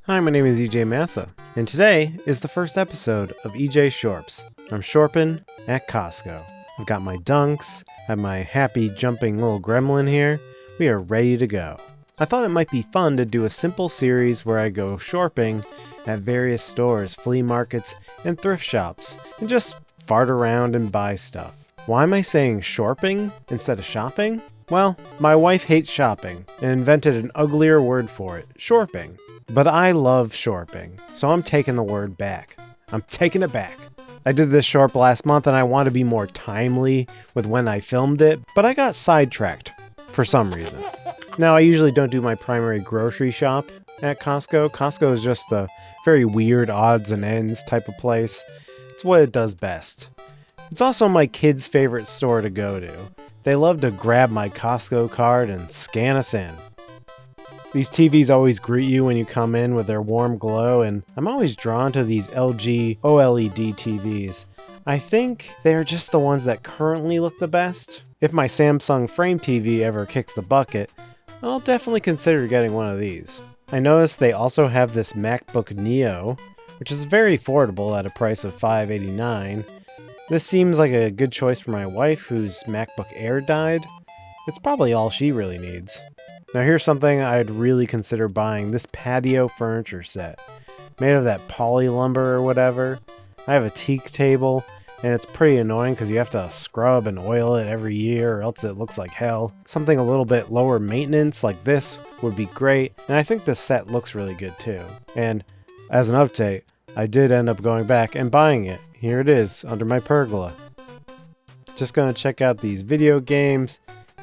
Hi, my name is EJ Massa, and today is the first episode of EJ Shorps. I'm shorping at Costco. I've got my dunks, I have my happy jumping little gremlin here. We are ready to go. I thought it might be fun to do a simple series where I go shorping at various stores, flea markets, and thrift shops, and just fart around and buy stuff. Why am I saying shorping instead of shopping? Well, my wife hates shopping and invented an uglier word for it, shorping. But I love shorping, so I'm taking the word back. I'm taking it back. I did this shorp last month and I want to be more timely with when I filmed it, but I got sidetracked for some reason. Now, I usually don't do my primary grocery shop at Costco. Costco is just a very weird odds and ends type of place. It's what it does best. It's also my kids' favorite store to go to. They love to grab my Costco card and scan us in. These TVs always greet you when you come in with their warm glow, and I'm always drawn to these LG OLED TVs. I think they're just the ones that currently look the best. If my Samsung Frame TV ever kicks the bucket, I'll definitely consider getting one of these. I noticed they also have this MacBook Neo, which is very affordable at a price of $589. This seems like a good choice for my wife, whose MacBook Air died. It's probably all she really needs. Now here's something I'd really consider buying, this patio furniture set. Made of that poly lumber or whatever. I have a teak table, and it's pretty annoying because you have to scrub and oil it every year or else it looks like hell. Something a little bit lower maintenance like this would be great, and I think this set looks really good too. And as an update, I did end up going back and buying it. Here it is, under my pergola. Just gonna check out these video games,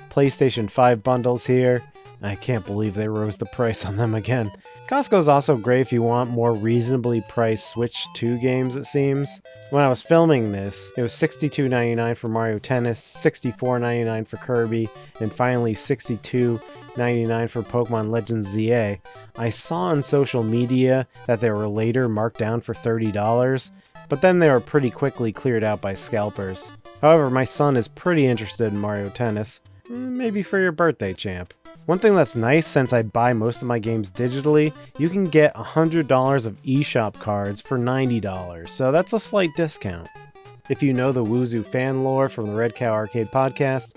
PlayStation 5 bundles here. I can't believe they rose the price on them again. Costco is also great if you want more reasonably priced Switch 2 games, it seems. When I was filming this, it was $62.99 for Mario Tennis, $64.99 for Kirby, and finally $62.99 for Pokemon Legends ZA. I saw on social media that they were later marked down for $30, but then they were pretty quickly cleared out by scalpers. However, my son is pretty interested in Mario Tennis. Maybe for your birthday, champ. One thing that's nice, since I buy most of my games digitally, you can get $100 of eShop cards for $90, so that's a slight discount. If you know the Wuzu fan lore from the Red Cow Arcade podcast,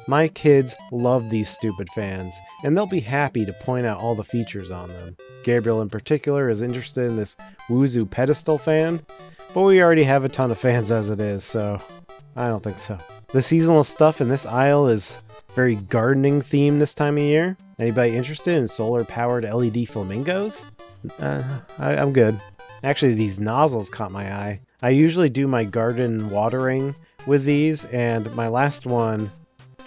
my kids love these stupid fans, and they'll be happy to point out all the features on them. Gabriel in particular is interested in this Wuzu pedestal fan, but we already have a ton of fans as it is, so I don't think so. The seasonal stuff in this aisle is very gardening themed this time of year. Anybody interested in solar-powered LED flamingos? I'm good. Actually, these nozzles caught my eye. I usually do my garden watering with these, and my last one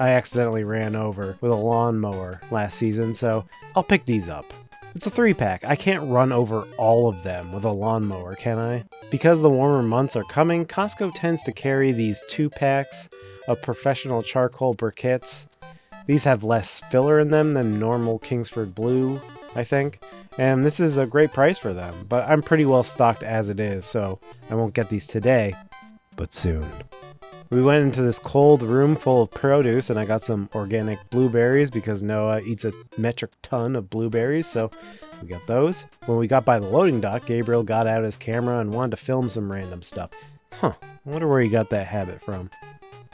I accidentally ran over with a lawnmower last season, so I'll pick these up. It's a 3-pack. I can't run over all of them with a lawnmower, can I? Because the warmer months are coming, Costco tends to carry these 2-packs of professional charcoal briquettes. These have less filler in them than normal Kingsford Blue, I think, and this is a great price for them, but I'm pretty well stocked as it is, so I won't get these today, but soon. We went into this cold room full of produce, and I got some organic blueberries because Noah eats a metric ton of blueberries, so we got those. When we got by the loading dock, Gabriel got out his camera and wanted to film some random stuff. I wonder where he got that habit from.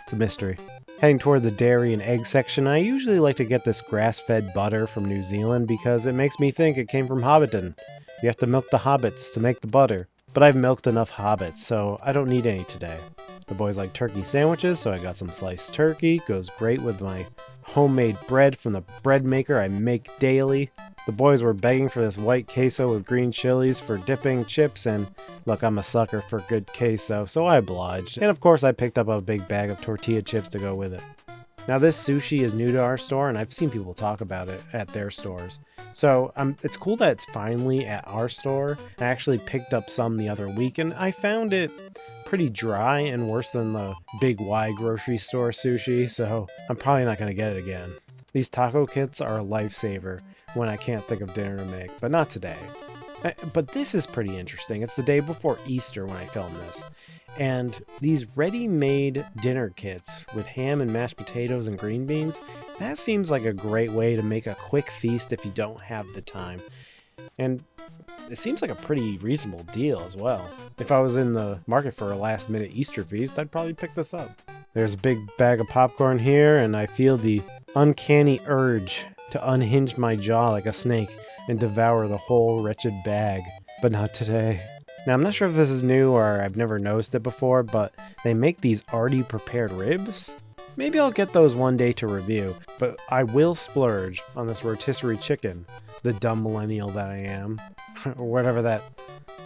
It's a mystery. Heading toward the dairy and egg section, I usually like to get this grass-fed butter from New Zealand because it makes me think it came from Hobbiton. You have to milk the hobbits to make the butter. But I've milked enough hobbits, so I don't need any today. The boys like turkey sandwiches, so I got some sliced turkey. Goes great with my homemade bread from the bread maker I make daily. The boys were begging for this white queso with green chilies for dipping chips, and look, I'm a sucker for good queso, so I obliged. And of course I picked up a big bag of tortilla chips to go with it. Now this sushi is new to our store, and I've seen people talk about it at their stores. So it's cool that it's finally at our store. I actually picked up some the other week, and I found it pretty dry and worse than the Big Y grocery store sushi, so I'm probably not going to get it again. These taco kits are a lifesaver when I can't think of dinner to make, but not today. But this is pretty interesting. It's the day before Easter when I filmed this. And these ready-made dinner kits with ham and mashed potatoes and green beans, that seems like a great way to make a quick feast if you don't have the time. And it seems like a pretty reasonable deal as well. If I was in the market for a last minute Easter feast, I'd probably pick this up. There's a big bag of popcorn here, and I feel the uncanny urge to unhinge my jaw like a snake and devour the whole wretched bag. But not today. Now, I'm not sure if this is new or I've never noticed it before, but they make these already prepared ribs. Maybe I'll get those one day to review, but I will splurge on this rotisserie chicken, the dumb millennial that I am, or whatever that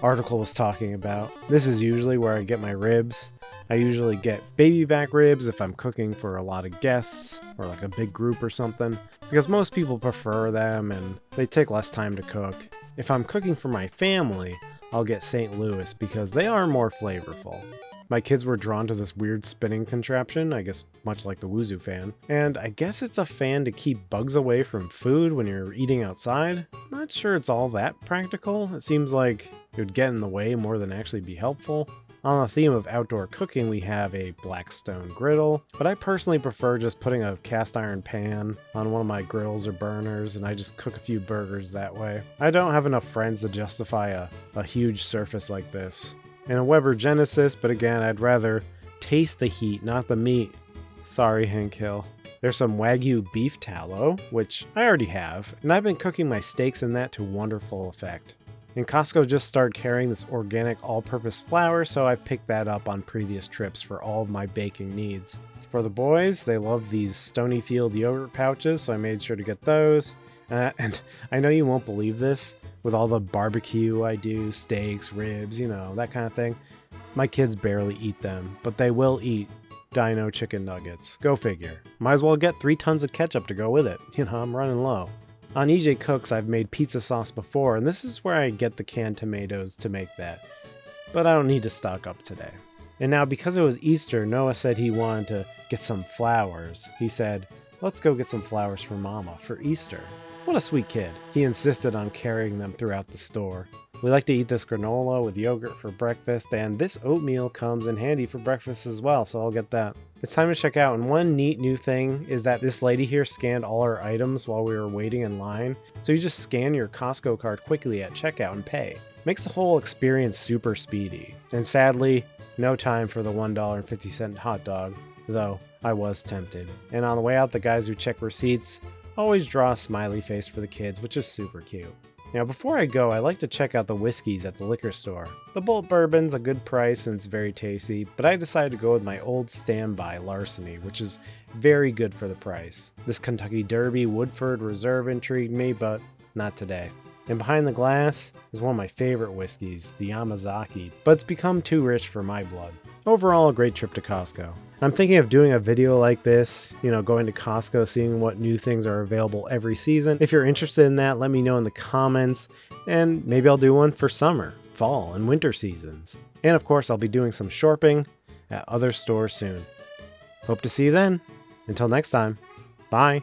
article was talking about. This is usually where I get my ribs. I usually get baby back ribs if I'm cooking for a lot of guests or like a big group or something, because most people prefer them and they take less time to cook. If I'm cooking for my family, I'll get St. Louis because they are more flavorful. My kids were drawn to this weird spinning contraption, I guess much like the Wuzu fan, and I guess it's a fan to keep bugs away from food when you're eating outside. Not sure it's all that practical. It seems like it would get in the way more than actually be helpful. On the theme of outdoor cooking, we have a black stone griddle, but I personally prefer just putting a cast iron pan on one of my grills or burners, and I just cook a few burgers that way. I don't have enough friends to justify a huge surface like this. And a Weber Genesis, but again, I'd rather taste the heat, not the meat. Sorry, Hank Hill. There's some Wagyu beef tallow, which I already have, and I've been cooking my steaks in that to wonderful effect. And Costco just started carrying this organic all-purpose flour, so I picked that up on previous trips for all of my baking needs. For the boys, they love these Stonyfield yogurt pouches, so I made sure to get those. And I know you won't believe this, with all the barbecue I do, steaks, ribs, you know, that kind of thing. My kids barely eat them, but they will eat Dino chicken nuggets. Go figure. Might as well get 3 tons of ketchup to go with it. You know, I'm running low. On EJ Cooks, I've made pizza sauce before, and this is where I get the canned tomatoes to make that. But I don't need to stock up today. And now, because it was Easter, Noah said he wanted to get some flowers. He said, let's go get some flowers for Mama for Easter. What a sweet kid. He insisted on carrying them throughout the store. We like to eat this granola with yogurt for breakfast, and this oatmeal comes in handy for breakfast as well, so I'll get that. It's time to check out, and one neat new thing is that this lady here scanned all our items while we were waiting in line, so you just scan your Costco card quickly at checkout and pay. Makes the whole experience super speedy. And sadly, no time for the $1.50 hot dog, though I was tempted. And on the way out, the guys who check receipts always draw a smiley face for the kids, which is super cute. Now, before I go, I like to check out the whiskeys at the liquor store. The Bullet Bourbon's a good price and it's very tasty, but I decided to go with my old standby Larceny, which is very good for the price. This Kentucky Derby Woodford Reserve intrigued me, but not today. And behind the glass is one of my favorite whiskeys, the Yamazaki, but it's become too rich for my blood. Overall, a great trip to Costco. I'm thinking of doing a video like this, you know, going to Costco, seeing what new things are available every season. If you're interested in that, let me know in the comments, and maybe I'll do one for summer, fall, and winter seasons. And of course, I'll be doing some shorping at other stores soon. Hope to see you then. Until next time, bye.